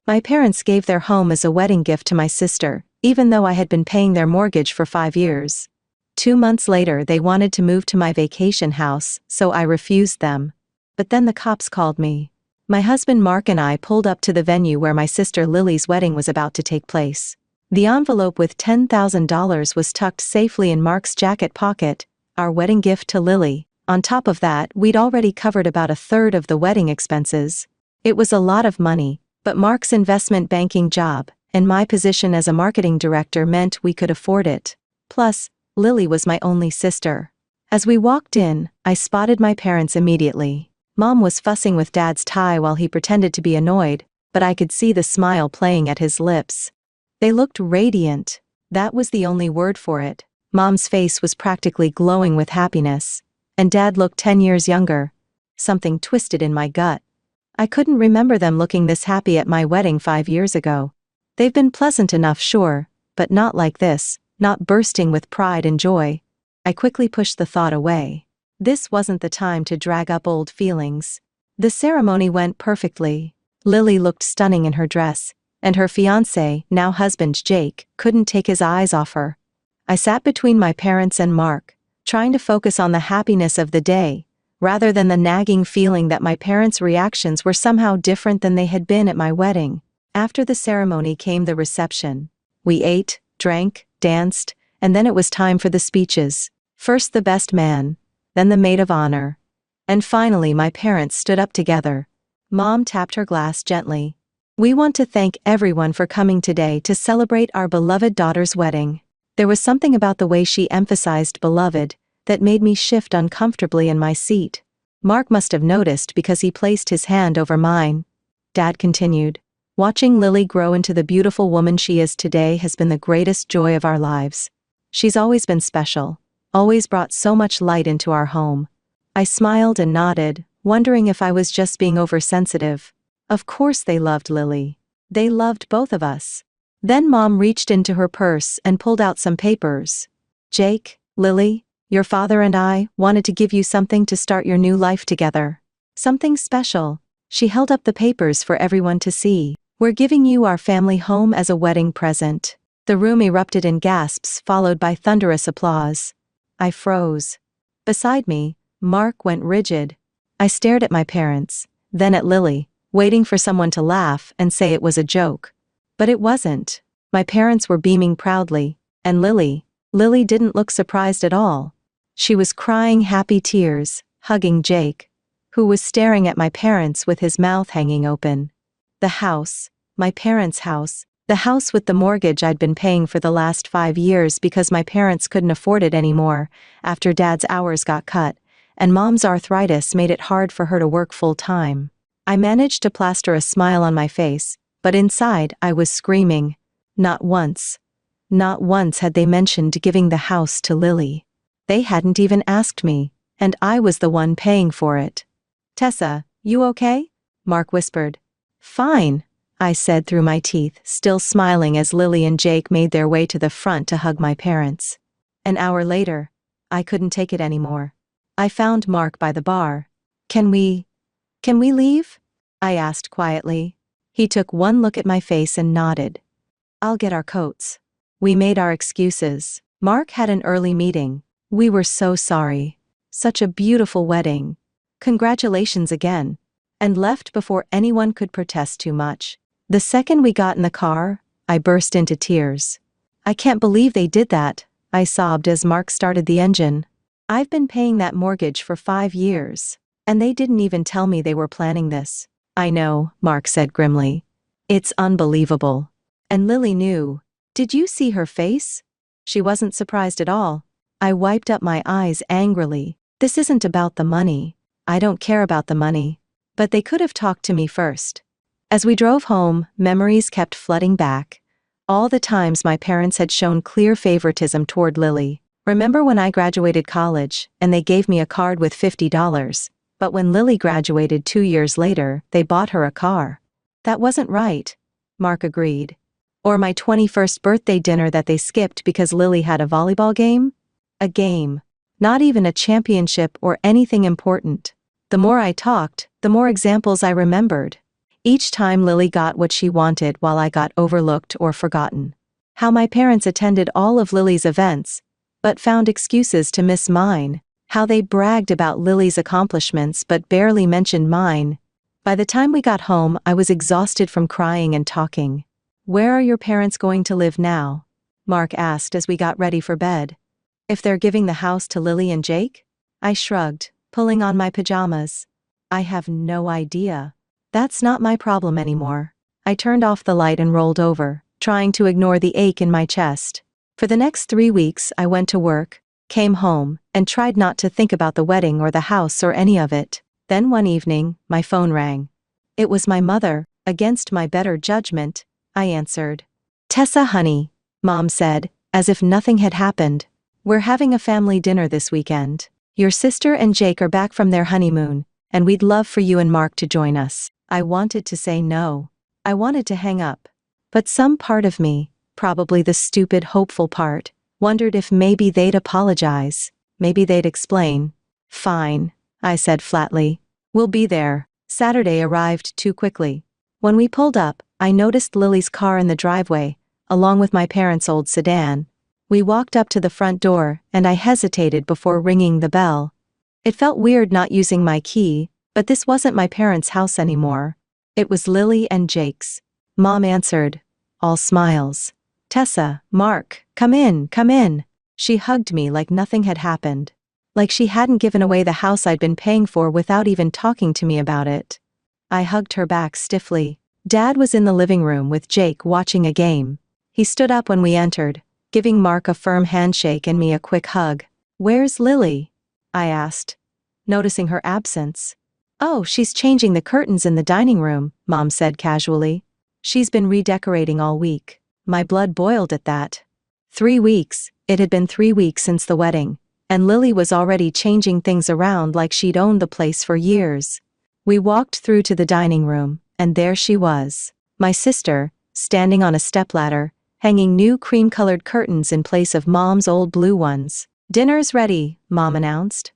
My parents gave their home as a wedding gift to my sister, even though I had been paying their mortgage for 5 years. 2 months later they wanted to move to my vacation house, so I refused them. But then the cops called me. My husband Mark and I pulled up to the venue where my sister Lily's wedding was about to take place. The envelope with $10,000 was tucked safely in Mark's jacket pocket, our wedding gift to Lily. On top of that, we'd already covered about a third of the wedding expenses. It was a lot of money, but Mark's investment banking job, and my position as a marketing director meant we could afford it. Plus, Lily was my only sister. As we walked in, I spotted my parents immediately. Mom was fussing with Dad's tie while he pretended to be annoyed, but I could see the smile playing at his lips. They looked radiant. That was the only word for it. Mom's face was practically glowing with happiness. And Dad looked 10 years younger. Something twisted in my gut. I couldn't remember them looking this happy at my wedding 5 years ago. They've been pleasant enough, sure, but not like this, not bursting with pride and joy. I quickly pushed the thought away. This wasn't the time to drag up old feelings. The ceremony went perfectly. Lily looked stunning in her dress, and her fiancé, now husband Jake, couldn't take his eyes off her. I sat between my parents and Mark, trying to focus on the happiness of the day, rather than the nagging feeling that my parents' reactions were somehow different than they had been at my wedding. After the ceremony came the reception. We ate, drank, danced, and then it was time for the speeches. First the best man, then the maid of honor. And finally my parents stood up together. Mom tapped her glass gently. "We want to thank everyone for coming today to celebrate our beloved daughter's wedding." There was something about the way she emphasized beloved that made me shift uncomfortably in my seat. Mark must have noticed because he placed his hand over mine. Dad continued. "Watching Lily grow into the beautiful woman she is today has been the greatest joy of our lives. She's always been special, always brought so much light into our home." I smiled and nodded, wondering if I was just being oversensitive. Of course they loved Lily. They loved both of us. Then Mom reached into her purse and pulled out some papers. "Jake, Lily, your father and I wanted to give you something to start your new life together. Something special." She held up the papers for everyone to see. "We're giving you our family home as a wedding present." The room erupted in gasps followed by thunderous applause. I froze. Beside me, Mark went rigid. I stared at my parents, then at Lily, waiting for someone to laugh and say it was a joke. But it wasn't. My parents were beaming proudly, and Lily didn't look surprised at all. She was crying happy tears, hugging Jake, who was staring at my parents with his mouth hanging open. The house, my parents' house, the house with the mortgage I'd been paying for the last 5 years because my parents couldn't afford it anymore after Dad's hours got cut, and Mom's arthritis made it hard for her to work full-time. I managed to plaster a smile on my face, but inside I was screaming. Not once had they mentioned giving the house to Lily. They hadn't even asked me, and I was the one paying for it. "Tessa, you okay?" Mark whispered. "Fine," I said through my teeth, still smiling as Lily and Jake made their way to the front to hug my parents. An hour later, I couldn't take it anymore. I found Mark by the bar. Can we leave?" I asked quietly. He took one look at my face and nodded. "I'll get our coats." We made our excuses. Mark had an early meeting. We were so sorry. Such a beautiful wedding. Congratulations again. And left before anyone could protest too much. The second we got in the car, I burst into tears. "I can't believe they did that," I sobbed as Mark started the engine. "I've been paying that mortgage for 5 years. And they didn't even tell me they were planning this." "I know," Mark said grimly. "It's unbelievable." And Lily knew. Did you see her face? She wasn't surprised at all. I wiped up my eyes angrily. This isn't about the money. I don't care about the money. But they could have talked to me first. As we drove home, memories kept flooding back. All the times my parents had shown clear favoritism toward Lily. Remember when I graduated college, and they gave me a card with $50, but when Lily graduated 2 years later, they bought her a car. That wasn't right. Mark agreed. Or my 21st birthday dinner that they skipped because Lily had a volleyball game? A game. Not even a championship or anything important. The more I talked, the more examples I remembered. Each time Lily got what she wanted while I got overlooked or forgotten. How my parents attended all of Lily's events, but found excuses to miss mine. How they bragged about Lily's accomplishments but barely mentioned mine. By the time we got home, I was exhausted from crying and talking. "Where are your parents going to live now?" Mark asked as we got ready for bed. "If they're giving the house to Lily and Jake?" I shrugged, pulling on my pajamas. "I have no idea. That's not my problem anymore." I turned off the light and rolled over, trying to ignore the ache in my chest. For the next 3 weeks, I went to work, came home, and tried not to think about the wedding or the house or any of it. Then one evening, my phone rang. It was my mother. Against my better judgment, I answered. "Tessa, honey," Mom said, as if nothing had happened. "We're having a family dinner this weekend. Your sister and Jake are back from their honeymoon, and we'd love for you and Mark to join us." I wanted to say no. I wanted to hang up. But some part of me, probably the stupid, hopeful part, wondered if maybe they'd apologize. Maybe they'd explain. "Fine," I said flatly. "We'll be there." Saturday arrived too quickly. When we pulled up, I noticed Lily's car in the driveway, along with my parents' old sedan. We walked up to the front door, and I hesitated before ringing the bell. It felt weird not using my key, but this wasn't my parents' house anymore. It was Lily and Jake's. Mom answered, all smiles. "Tessa, Mark, come in, come in." She hugged me like nothing had happened. Like she hadn't given away the house I'd been paying for without even talking to me about it. I hugged her back stiffly. Dad was in the living room with Jake watching a game. He stood up when we entered, giving Mark a firm handshake and me a quick hug. "Where's Lily?" I asked, noticing her absence. "Oh, she's changing the curtains in the dining room," Mom said casually. "She's been redecorating all week." My blood boiled at that. 3 weeks, it had been 3 weeks since the wedding, and Lily was already changing things around like she'd owned the place for years. We walked through to the dining room, and there she was, my sister, standing on a stepladder, hanging new cream-colored curtains in place of Mom's old blue ones. "Dinner's ready," Mom announced.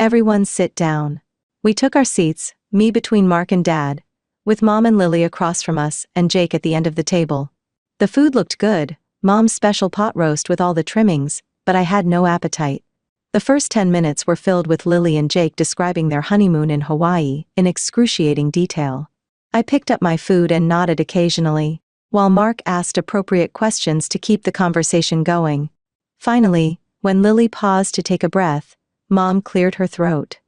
"Everyone sit down." We took our seats, me between Mark and Dad, with Mom and Lily across from us and Jake at the end of the table. The food looked good, Mom's special pot roast with all the trimmings, but I had no appetite. The first 10 minutes were filled with Lily and Jake describing their honeymoon in Hawaii in excruciating detail. I picked up my food and nodded occasionally, while Mark asked appropriate questions to keep the conversation going. Finally, when Lily paused to take a breath, Mom cleared her throat.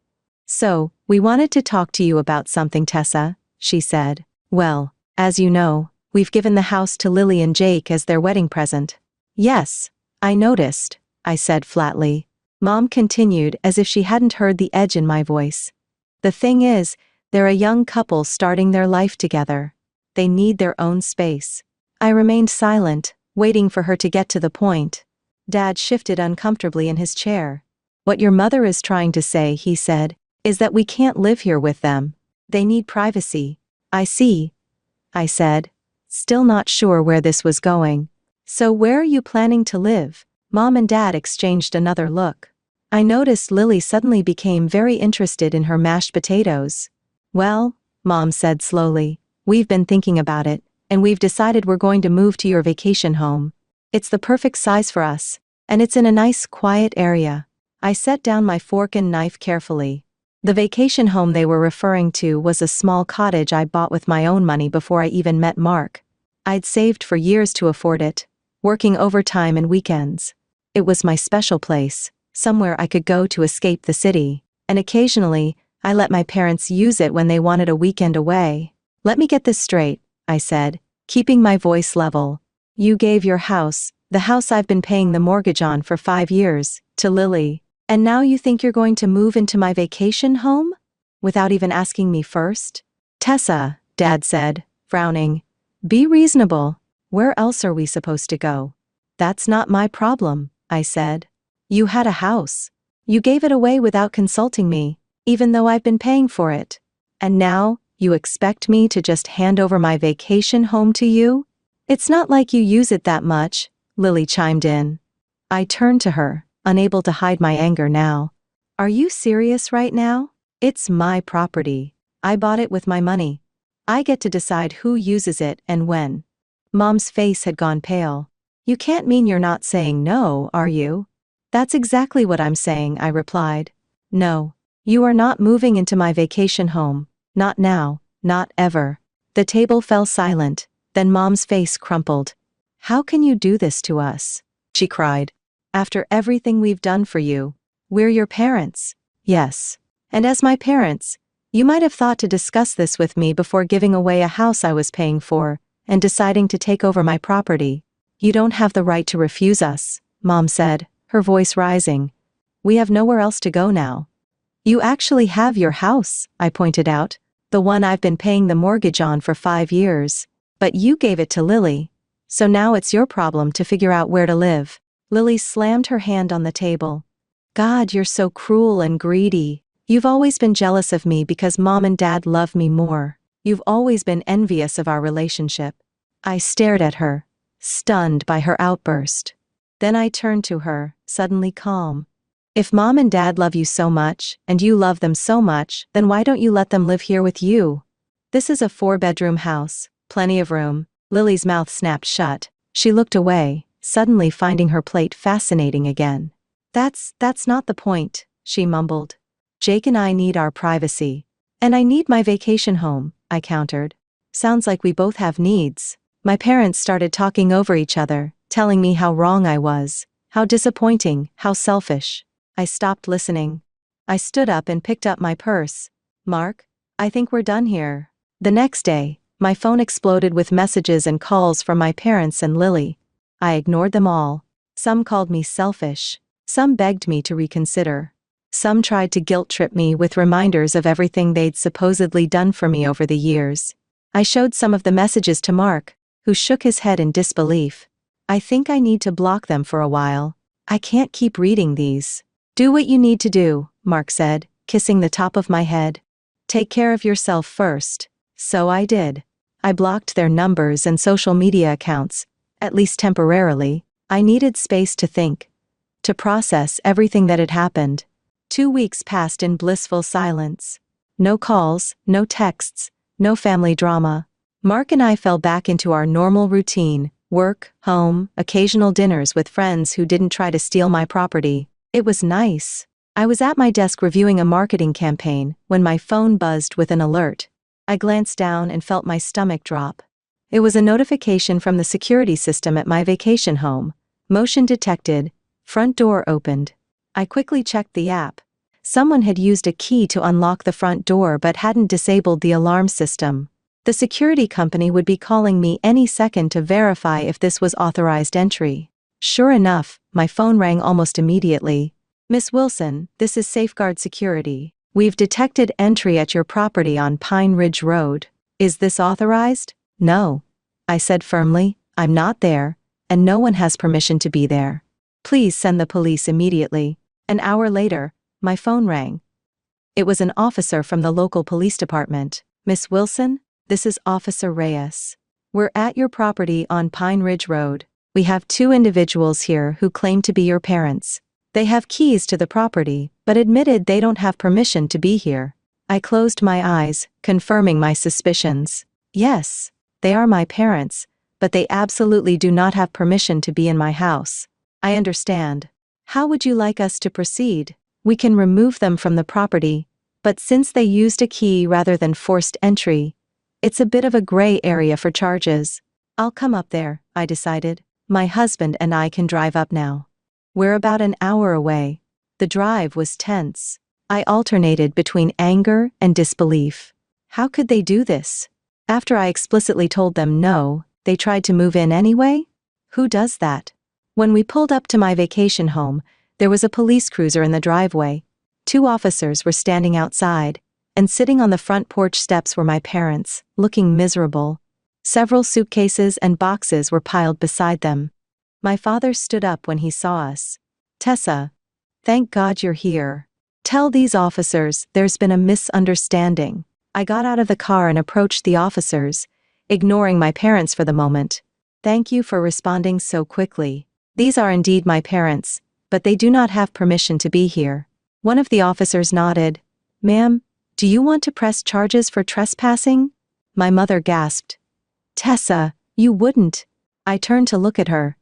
"So, we wanted to talk to you about something, Tessa," she said. "Well, as you know, we've given the house to Lily and Jake as their wedding present." "Yes, I noticed," I said flatly. Mom continued as if she hadn't heard the edge in my voice. "The thing is, they're a young couple starting their life together. They need their own space." I remained silent, waiting for her to get to the point. Dad shifted uncomfortably in his chair. "What your mother is trying to say," he said, "is that we can't live here with them. They need privacy." "I see," I said, still not sure where this was going. "So where are you planning to live?" Mom and Dad exchanged another look. I noticed Lily suddenly became very interested in her mashed potatoes. "Well," Mom said slowly, "we've been thinking about it, and we've decided we're going to move to your vacation home. It's the perfect size for us, and it's in a nice, quiet area." I set down my fork and knife carefully. The vacation home they were referring to was a small cottage I bought with my own money before I even met Mark. I'd saved for years to afford it, working overtime and weekends. It was my special place, somewhere I could go to escape the city, and occasionally, I let my parents use it when they wanted a weekend away. "Let me get this straight," I said, keeping my voice level. "You gave your house, the house I've been paying the mortgage on for 5 years, to Lily, and now you think you're going to move into my vacation home? Without even asking me first?" "Tessa," Dad said, frowning. "Be reasonable. Where else are we supposed to go?" "That's not my problem," I said. "You had a house. You gave it away without consulting me, even though I've been paying for it. And now, you expect me to just hand over my vacation home to you? It's not like you use it that much," Lily chimed in. I turned to her, unable to hide my anger now. "Are you serious right now? It's my property. I bought it with my money. I get to decide who uses it and when. Mom's face had gone pale. You can't mean you're not saying no, are you? That's exactly what I'm saying, I replied. No. You are not moving into my vacation home. Not now, not ever. The table fell silent, then Mom's face crumpled. How can you do this to us? She cried. After everything we've done for you. We're your parents. Yes. And as my parents, you might have thought to discuss this with me before giving away a house I was paying for, and deciding to take over my property. You don't have the right to refuse us, Mom said, her voice rising. We have nowhere else to go now. You actually have your house, I pointed out, the one I've been paying the mortgage on for 5 years. But you gave it to Lily. So now it's your problem to figure out where to live. Lily slammed her hand on the table. God, you're so cruel and greedy. You've always been jealous of me because Mom and Dad love me more. You've always been envious of our relationship. I stared at her, stunned by her outburst. Then I turned to her, suddenly calm. If Mom and Dad love you so much, and you love them so much, then why don't you let them live here with you? This is a 4-bedroom house, plenty of room. Lily's mouth snapped shut. She looked away, suddenly finding her plate fascinating again. That's not the point, she mumbled. Jake and I need our privacy. And I need my vacation home, I countered. Sounds like we both have needs. My parents started talking over each other, telling me how wrong I was, how disappointing, how selfish. I stopped listening. I stood up and picked up my purse. Mark, I think we're done here. The next day, my phone exploded with messages and calls from my parents and Lily. I ignored them all. Some called me selfish. Some begged me to reconsider. Some tried to guilt-trip me with reminders of everything they'd supposedly done for me over the years. I showed some of the messages to Mark, who shook his head in disbelief. I think I need to block them for a while. I can't keep reading these. Do what you need to do, Mark said, kissing the top of my head. Take care of yourself first. So I did. I blocked their numbers and social media accounts, at least temporarily. I needed space to think, to process everything that had happened. 2 weeks passed in blissful silence. No calls, no texts, no family drama. Mark and I fell back into our normal routine: work, home, occasional dinners with friends who didn't try to steal my property. It was nice. I was at my desk reviewing a marketing campaign when my phone buzzed with an alert. I glanced down and felt my stomach drop. It was a notification from the security system at my vacation home. Motion detected. Front door opened. I quickly checked the app. Someone had used a key to unlock the front door but hadn't disabled the alarm system. The security company would be calling me any second to verify if this was authorized entry. Sure enough, my phone rang almost immediately. Miss Wilson, this is Safeguard Security. We've detected entry at your property on Pine Ridge Road. Is this authorized? No. I said firmly, I'm not there, and no one has permission to be there. Please send the police immediately. An hour later, my phone rang. It was an officer from the local police department. Miss Wilson, this is Officer Reyes. We're at your property on Pine Ridge Road. We have 2 individuals here who claim to be your parents. They have keys to the property, but admitted they don't have permission to be here. I closed my eyes, confirming my suspicions. Yes, they are my parents, but they absolutely do not have permission to be in my house. I understand. How would you like us to proceed? We can remove them from the property, but since they used a key rather than forced entry, it's a bit of a gray area for charges. I'll come up there, I decided. My husband and I can drive up now. We're about an hour away. The drive was tense. I alternated between anger and disbelief. How could they do this? After I explicitly told them no, they tried to move in anyway? Who does that? When we pulled up to my vacation home, there was a police cruiser in the driveway. 2 officers were standing outside, and sitting on the front porch steps were my parents, looking miserable. Several suitcases and boxes were piled beside them. My father stood up when he saw us. Tessa, thank God you're here. Tell these officers there's been a misunderstanding. I got out of the car and approached the officers, ignoring my parents for the moment. Thank you for responding so quickly. These are indeed my parents, but they do not have permission to be here. One of the officers nodded. Ma'am, do you want to press charges for trespassing? My mother gasped. Tessa, you wouldn't. I turned to look at her.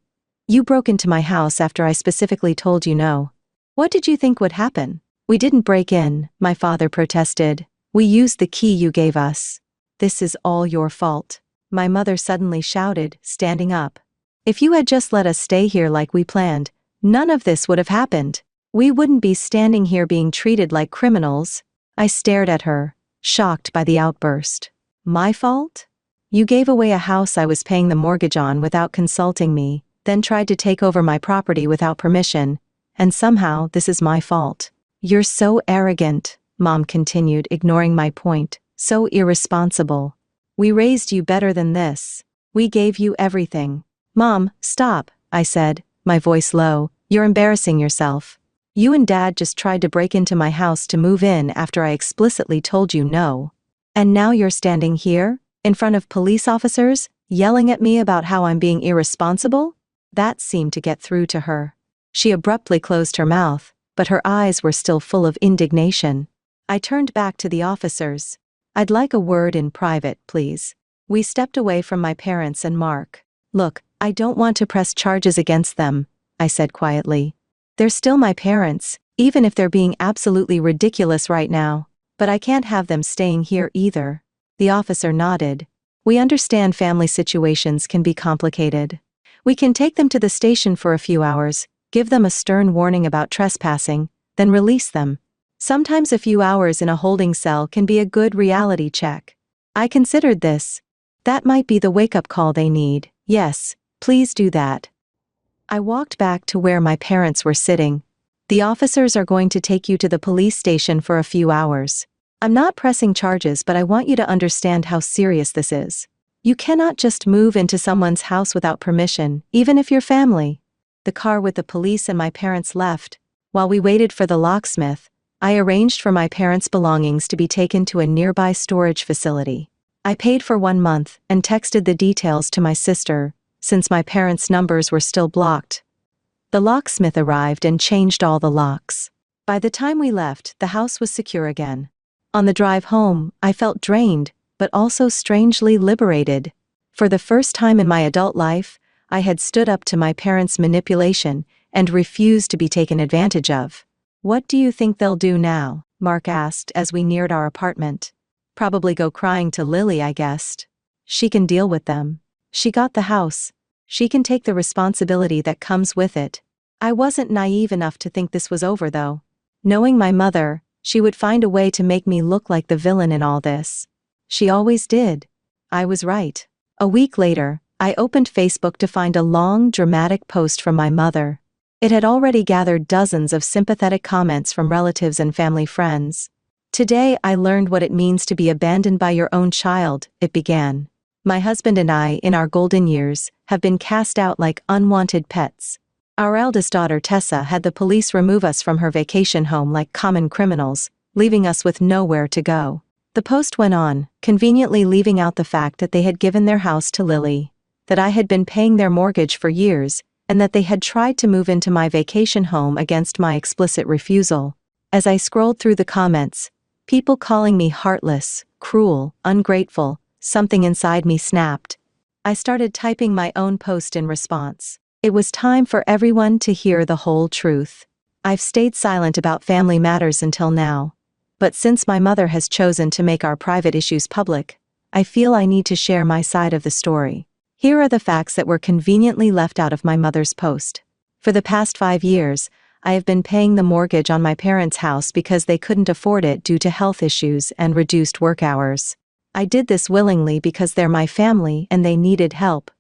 You broke into my house after I specifically told you no. What did you think would happen? We didn't break in, my father protested. We used the key you gave us. This is all your fault. My mother suddenly shouted, standing up. If you had just let us stay here like we planned, none of this would have happened. We wouldn't be standing here being treated like criminals. I stared at her, shocked by the outburst. My fault? You gave away a house I was paying the mortgage on without consulting me, then tried to take over my property without permission, and somehow this is my fault. You're so arrogant, Mom continued, ignoring my point, so irresponsible. We raised you better than this. We gave you everything. Mom, stop, I said, my voice low. You're embarrassing yourself. You and Dad just tried to break into my house to move in after I explicitly told you no. And now you're standing here, in front of police officers, yelling at me about how I'm being irresponsible? That seemed to get through to her. She abruptly closed her mouth, but her eyes were still full of indignation. I turned back to the officers. I'd like a word in private, please. We stepped away from my parents and Mark. Look, I don't want to press charges against them, I said quietly. They're still my parents, even if they're being absolutely ridiculous right now. But I can't have them staying here either. The officer nodded. We understand family situations can be complicated. We can take them to the station for a few hours, give them a stern warning about trespassing, then release them. Sometimes a few hours in a holding cell can be a good reality check. I considered this. That might be the wake-up call they need. Yes, please do that. I walked back to where my parents were sitting. The officers are going to take you to the police station for a few hours. I'm not pressing charges, but I want you to understand how serious this is. You cannot just move into someone's house without permission, even if you're family. The car with the police and my parents left. While we waited for the locksmith, I arranged for my parents' belongings to be taken to a nearby storage facility. I paid for 1 month and texted the details to my sister, since my parents' numbers were still blocked. The locksmith arrived and changed all the locks. By the time we left, the house was secure again. On the drive home, I felt drained, but also strangely liberated. For the first time in my adult life, I had stood up to my parents' manipulation and refused to be taken advantage of. What do you think they'll do now? Mark asked as we neared our apartment. Probably go crying to Lily, I guessed. She can deal with them. She got the house. She can take the responsibility that comes with it. I wasn't naive enough to think this was over though. Knowing my mother, she would find a way to make me look like the villain in all this. She always did. I was right. A week later, I opened Facebook to find a long, dramatic post from my mother. It had already gathered dozens of sympathetic comments from relatives and family friends. Today I learned what it means to be abandoned by your own child, it began. My husband and I, in our golden years, have been cast out like unwanted pets. Our eldest daughter Tessa had the police remove us from her vacation home like common criminals, leaving us with nowhere to go. The post went on, conveniently leaving out the fact that they had given their house to Lily, that I had been paying their mortgage for years, and that they had tried to move into my vacation home against my explicit refusal. As I scrolled through the comments, people calling me heartless, cruel, ungrateful, something inside me snapped. I started typing my own post in response. It was time for everyone to hear the whole truth. I've stayed silent about family matters until now. But since my mother has chosen to make our private issues public, I feel I need to share my side of the story. Here are the facts that were conveniently left out of my mother's post. For the past 5 years, I have been paying the mortgage on my parents' house because they couldn't afford it due to health issues and reduced work hours. I did this willingly because they're my family and they needed help.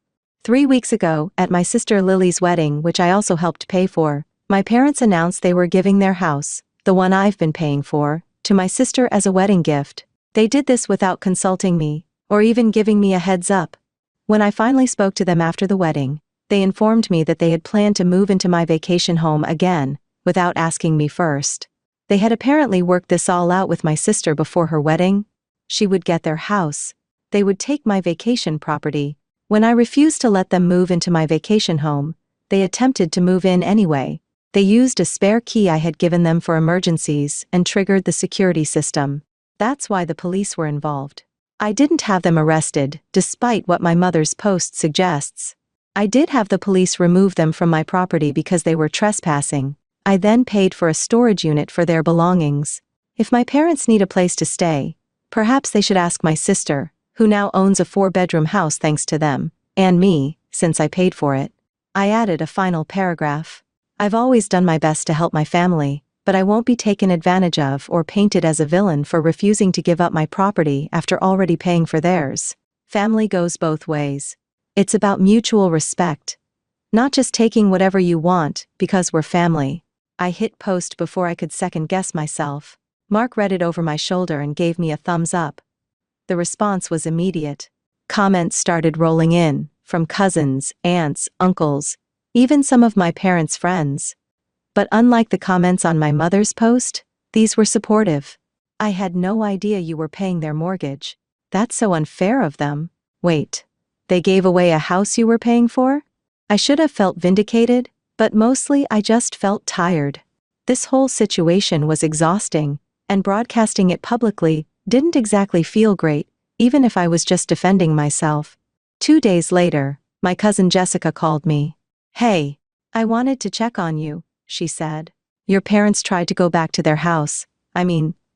3 weeks ago, at my sister Lily's wedding, which I also helped pay for, my parents announced they were giving their house, the one I've been paying for, to my sister as a wedding gift. They did this without consulting me, or even giving me a heads up. When I finally spoke to them after the wedding, they informed me that they had planned to move into my vacation home again, without asking me first. They had apparently worked this all out with my sister before her wedding. She would get their house. They would take my vacation property. When I refused to let them move into my vacation home, they attempted to move in anyway. They used a spare key I had given them for emergencies and triggered the security system. That's why the police were involved. I didn't have them arrested, despite what my mother's post suggests. I did have the police remove them from my property because they were trespassing. I then paid for a storage unit for their belongings. If my parents need a place to stay, perhaps they should ask my sister, who now owns a 4-bedroom house thanks to them, and me, since I paid for it. I added a final paragraph. I've always done my best to help my family, but I won't be taken advantage of or painted as a villain for refusing to give up my property after already paying for theirs. Family goes both ways. It's about mutual respect. Not just taking whatever you want, because we're family. I hit post before I could second guess myself. Mark read it over my shoulder and gave me a thumbs up. The response was immediate. Comments started rolling in, from cousins, aunts, uncles, even some of my parents' friends. But unlike the comments on my mother's post, these were supportive. I had no idea you were paying their mortgage. That's so unfair of them. Wait. They gave away a house you were paying for? I should have felt vindicated, but mostly I just felt tired. This whole situation was exhausting, and broadcasting it publicly didn't exactly feel great, even if I was just defending myself. 2 days later, my cousin Jessica called me. "Hey, I wanted to check on you," she said. "Your parents tried to go back to their house,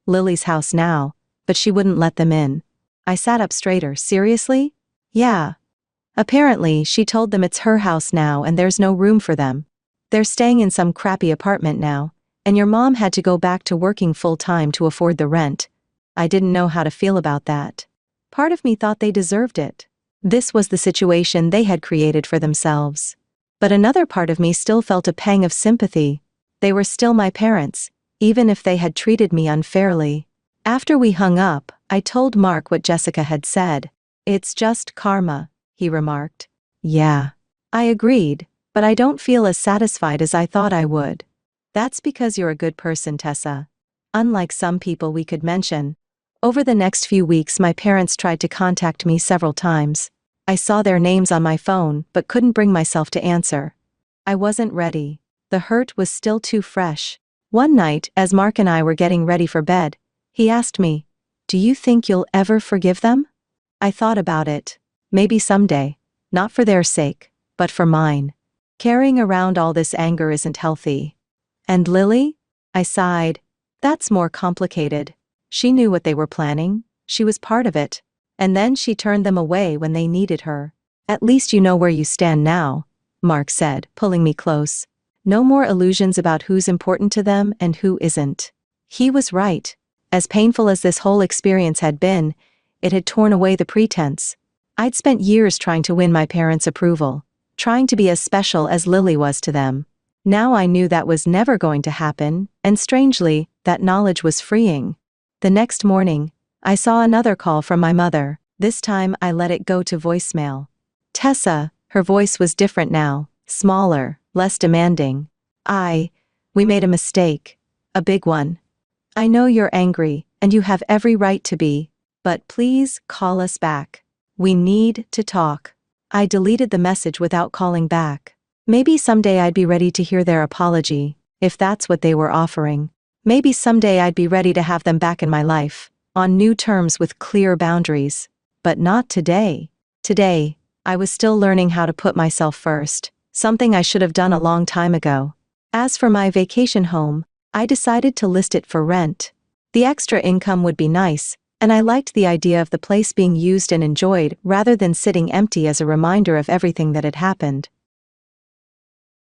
Lily's house now, but she wouldn't let them in." I sat up straighter. "Seriously?" "Yeah. Apparently, she told them it's her house now and there's no room for them. They're staying in some crappy apartment now, and your mom had to go back to working full-time to afford the rent." I didn't know how to feel about that. Part of me thought they deserved it. This was the situation they had created for themselves. But another part of me still felt a pang of sympathy. They were still my parents, even if they had treated me unfairly. After we hung up, I told Mark what Jessica had said. "It's just karma," he remarked. "Yeah." I agreed, but I don't feel as satisfied as I thought I would. "That's because you're a good person, Tessa. Unlike some people we could mention." Over the next few weeks my parents tried to contact me several times. I saw their names on my phone but couldn't bring myself to answer. I wasn't ready. The hurt was still too fresh. One night, as Mark and I were getting ready for bed, he asked me, "Do you think you'll ever forgive them?" I thought about it. Maybe someday. Not for their sake, but for mine. Carrying around all this anger isn't healthy. "And Lily?" I sighed. "That's more complicated. She knew what they were planning. She was part of it. And then she turned them away when they needed her." "At least you know where you stand now," Mark said, pulling me close. "No more illusions about who's important to them and who isn't." He was right. As painful as this whole experience had been, it had torn away the pretense. I'd spent years trying to win my parents' approval, trying to be as special as Lily was to them. Now I knew that was never going to happen, and strangely, that knowledge was freeing. The next morning, I saw another call from my mother. This time I let it go to voicemail. "Tessa," her voice was different now, smaller, less demanding. We made a mistake. A big one. I know you're angry, and you have every right to be, but please call us back. We need to talk." I deleted the message without calling back. Maybe someday I'd be ready to hear their apology, if that's what they were offering. Maybe someday I'd be ready to have them back in my life, on new terms with clear boundaries. But not today. Today, I was still learning how to put myself first, something I should have done a long time ago. As for my vacation home, I decided to list it for rent. The extra income would be nice, and I liked the idea of the place being used and enjoyed rather than sitting empty as a reminder of everything that had happened.